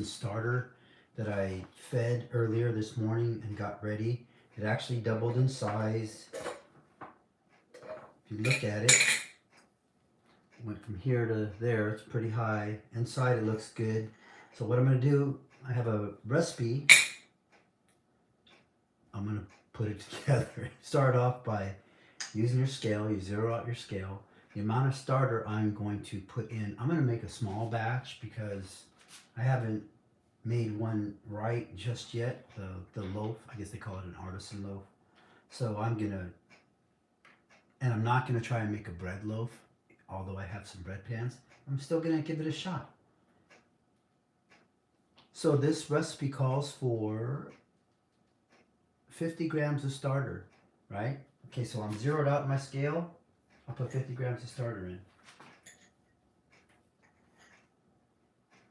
starter that I fed earlier this morning and got ready. It actually doubled in size. If you look at it, went from here to there. It's pretty high. Inside it looks good. So what I'm going to do, I have a recipe. I'm going to put it together. Start off by using your scale. You zero out your scale. The amount of starter I'm going to put in, I'm going to make a small batch because I haven't made one right just yet. The loaf, I guess they call it an artisan loaf. So I'm not gonna try and make a bread loaf, although I have some bread pans. I'm still gonna give it a shot. So this recipe calls for 50 grams of starter, right? Okay, so I'm zeroed out my scale. I'll put 50 grams of starter in.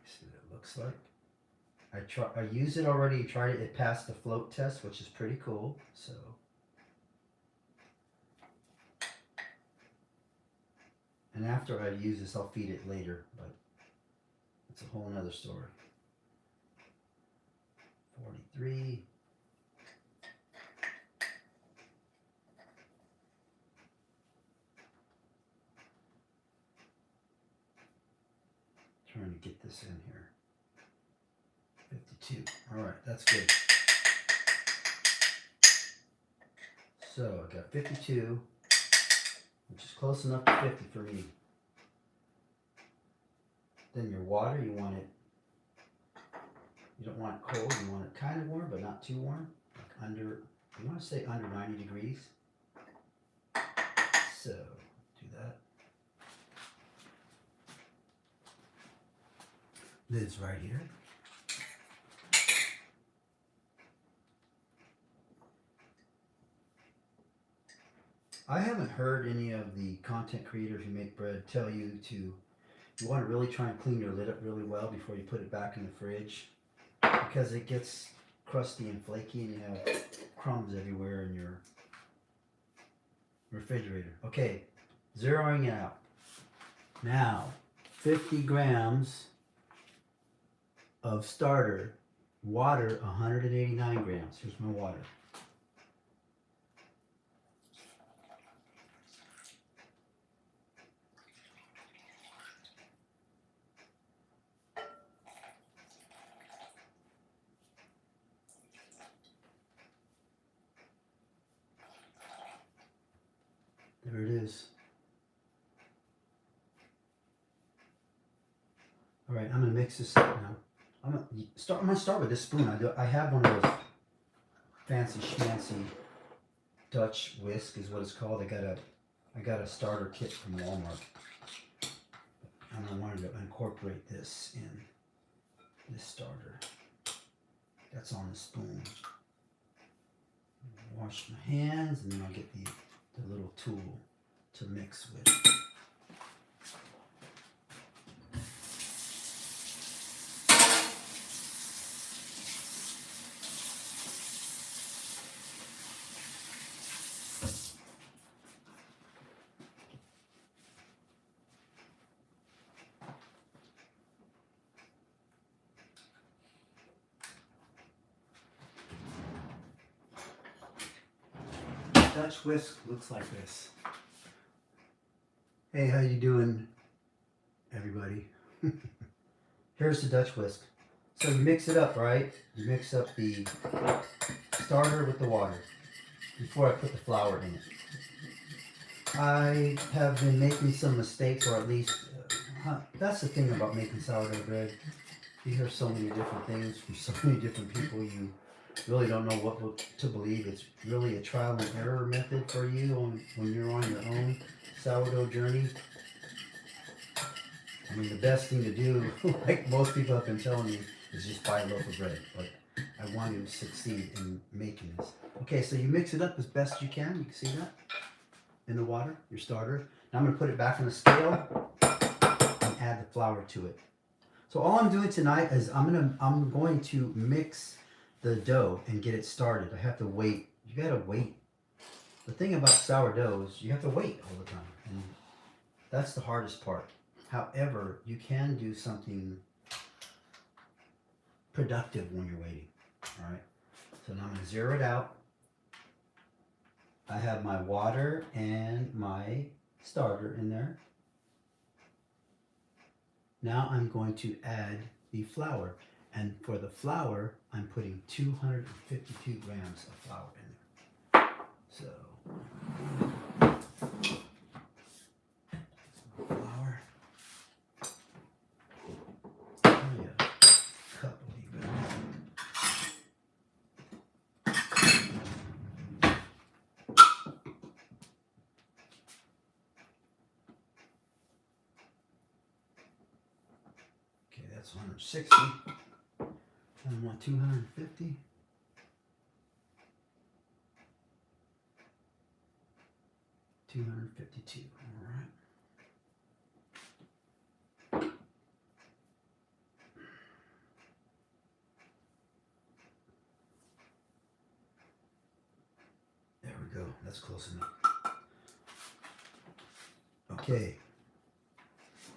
See what it looks like. I used it already, tried it, it passed the float test, which is pretty cool. So and after I use this, I'll feed it later, but it's a whole nother story. 43. Trying to get this in here. 52. All right, that's good. So I got 52, which is close enough to 50 for me. Then your water, you don't want it cold, you want it kind of warm, but not too warm. Like you want to stay under 90 degrees. So do that. Lid's right here. I haven't heard any of the content creators who make bread tell you want to really try and clean your lid up really well before you put it back in the fridge, because it gets crusty and flaky and you have crumbs everywhere in your refrigerator. Okay, zeroing it out. Now, 50 grams of starter, water 189 grams. Here's my water. There it is. All right, I'm gonna mix this up now. I'm gonna start with this spoon. I have one of those fancy schmancy Dutch whisk is what it's called. I got a starter kit from Walmart, and I wanted to incorporate this in this starter. That's on the spoon. Wash my hands, and then I'll get the little tool to mix with. Dutch whisk looks like this. Hey, how you doing, everybody? Here's the Dutch whisk. So you mix it up, right? You mix up the starter with the water before I put the flour in it. I have been making some mistakes, or at least that's the thing about making sourdough bread. You hear so many different things from so many different people. You really don't know what to believe. It's really a trial and error method for you when you're on your own sourdough journey. I mean, the best thing to do, like most people have been telling me, is just buy a loaf of bread. But I want you to succeed in making this. Okay, so you mix it up as best you can. You can see that in the water, your starter. Now I'm going to put it back on the scale and add the flour to it. So all I'm doing tonight is I'm going to mix the dough and get it started. I have to wait. You gotta wait. The thing about sourdough is you have to wait all the time, and that's the hardest part. However, you can do something productive when you're waiting. All right. So now I'm going to zero it out. I have my water and my starter in there. Now I'm going to add the flour. And for the flour, I'm putting 252 grams of flour in there. So, flour. Oh yeah, cup will be better. Okay, that's 160. I want 250. $252. All right. There we go. That's close enough. Okay.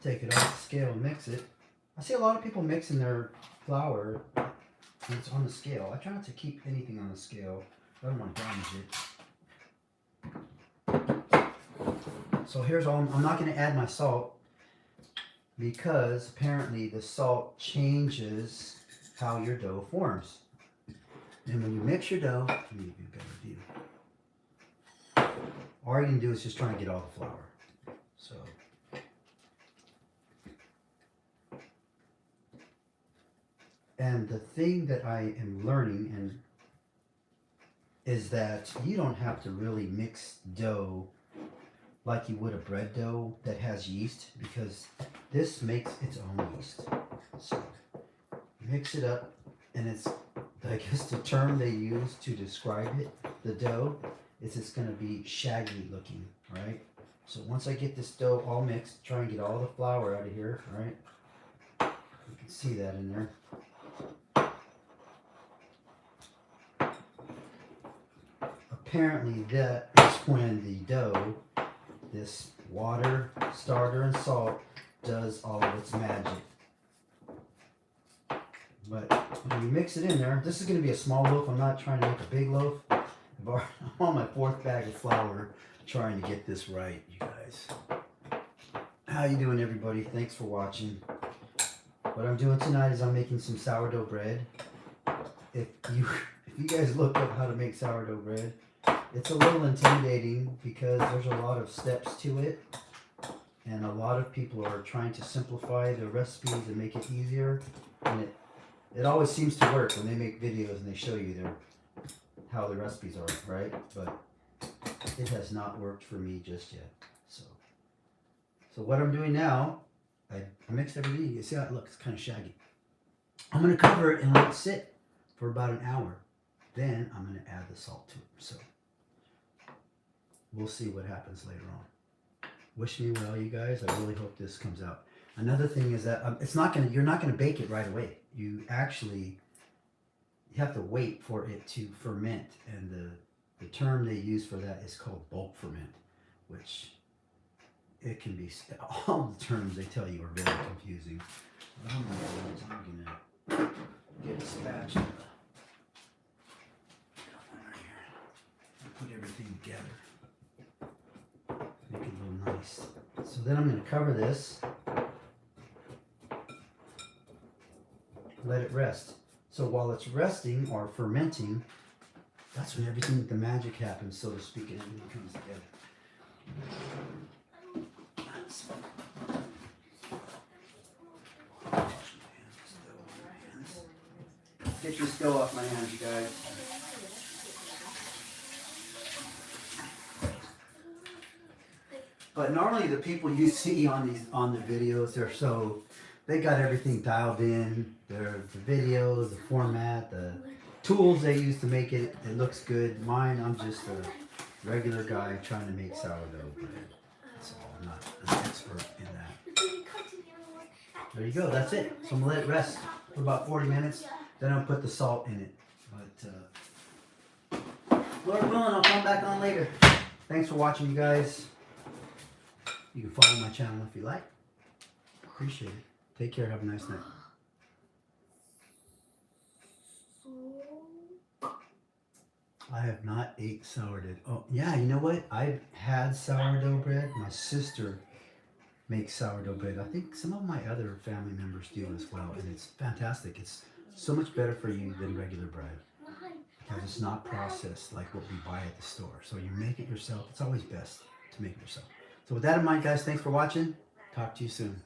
Take it off the scale and mix it. I see a lot of people mixing their flour. It's on the scale. I try not to keep anything on the scale. I don't want to damage it. So here's all. I'm not going to add my salt because apparently the salt changes how your dough forms. And when you mix your dough, let me give you a better view. All you're going to do is just try and get all the flour. So. And the thing that I am learning is that you don't have to really mix dough like you would a bread dough that has yeast, because this makes its own yeast. So mix it up, and it's, I guess the term they use to describe it, the dough, is it's going to be shaggy looking, right? So once I get this dough all mixed, try and get all the flour out of here, right? You can see that in there. Apparently that is when the dough, this water, starter, and salt does all of its magic. But when you mix it in there, this is going to be a small loaf. I'm not trying to make a big loaf. I'm on my 4th bag of flour trying to get this right, you guys. How you doing, everybody? Thanks for watching. What I'm doing tonight is I'm making some sourdough bread. If you guys look up how to make sourdough bread, it's a little intimidating because there's a lot of steps to it, and a lot of people are trying to simplify their recipes and make it easier, and it always seems to work when they make videos and they show you how the recipes are, right? But it has not worked for me just yet. So what I'm doing now, I mixed everything. You see how it looks? It's kind of shaggy. I'm going to cover it and let it sit for about an hour. Then I'm going to add the salt to it. So we'll see what happens later on. Wish me well, you guys. I really hope this comes out. Another thing is that you're not going to bake it right away. You have to wait for it to ferment, and the term they use for that is called bulk ferment, which it can be, all the terms they tell you are very confusing. What I'm going to do is I'm going to get a spatula. Put everything together. Make it a little nice. So then I'm going to cover this. Let it rest. So while it's resting or fermenting, that's when everything, the magic happens, so to speak, and everything comes together. Get this dough off my hands, you guys. But normally the people you see on the videos, they got everything dialed in. The videos, the format, the tools they use to make it. It looks good. Mine, I'm just a regular guy trying to make sourdough bread. That's all. I'm not an expert in that. There you go. That's it. So I'm gonna let it rest for about 40 minutes. Then I'll put the salt in it. But Lord willing, I'll come back on later. Thanks for watching, you guys. You can follow my channel if you like. Appreciate it. Take care. Have a nice night. I have not ate sourdough. Oh, yeah, you know what? I've had sourdough bread. My sister makes sourdough bread. I think some of my other family members do as well, and it's fantastic. It's so much better for you than regular bread because it's not processed like what we buy at the store. So you make it yourself. It's always best to make it yourself. So with that in mind, guys, thanks for watching. Talk to you soon.